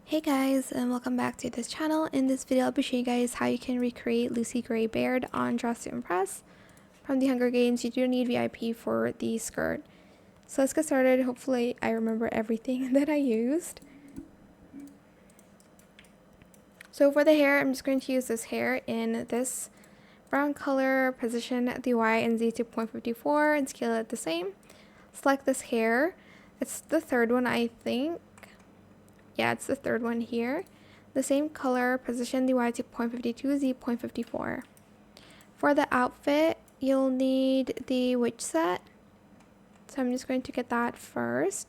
Hey guys, and welcome back to this channel. In this video I'll be showing you guys how you can recreate Lucy Gray Baird on Dress to Impress from the Hunger Games. You do need VIP for the skirt. So let's get started. Hopefully I remember everything that I used. So for the hair, I'm just going to use this hair in this brown color. Position the Y and Z to 0.54 and scale it the same. Select this hair. It's the third one, I think. Yeah, it's the third one here. The same color, position the Y to 0.52, Z 0.54. For the outfit, you'll need the witch set. So I'm just going to get that first.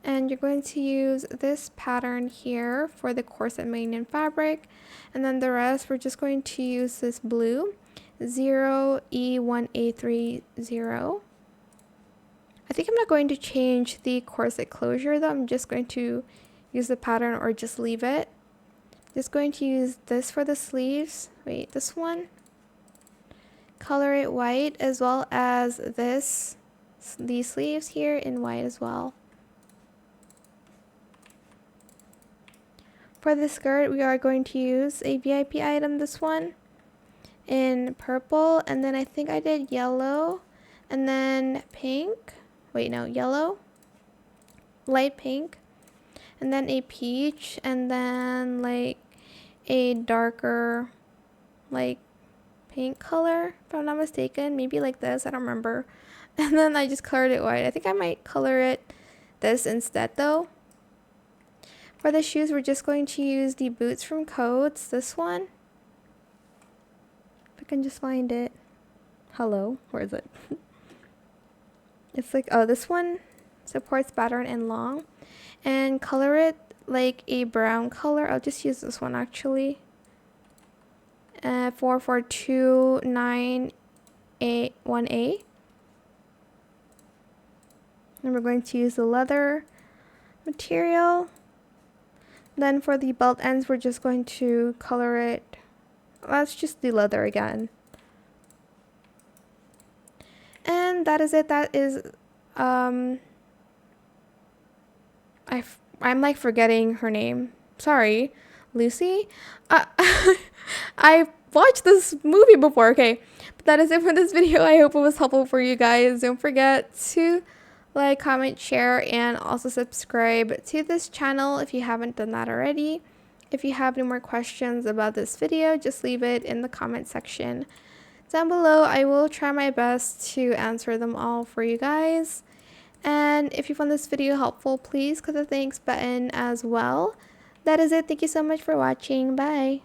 And you're going to use this pattern here for the corset made in fabric. And then the rest, we're just going to use this blue, 0E1A30. I think I'm not going to change the corset closure though. I'm just going to use the pattern or just leave it. Just going to use this for the sleeves. Wait, this one. Color it white as well as these sleeves here in white as well. For the skirt, we are going to use a VIP item, this one, in purple. And then I think I did yellow and then pink. Wait, no, yellow, light pink, and then a peach, and then like a darker like pink color, if I'm not mistaken. Maybe like this, I don't remember. And then I just colored it white. I think I might color it this instead though. For the shoes, we're just going to use the boots from Coats, this one. If I can just find it. Hello, where is it? It's like, oh, this one supports pattern and long. And color it like a brown color. I'll just use this one actually. 44291A. And we're going to use the leather material. Then for the belt ends, we're just going to color it. That's just the leather again. And that is it. That is I'm like forgetting her name. Sorry, Lucy. I watched this movie before. Okay, but that is it for this video. I hope it was helpful for you guys. Don't forget to like, comment, share, and also subscribe to this channel if you haven't done that already. If you have any more questions about this video, just leave it in the comment section down below. I will try my best to answer them all for you guys. And if you found this video helpful, please click the thanks button as well. That is it. Thank you so much for watching. Bye.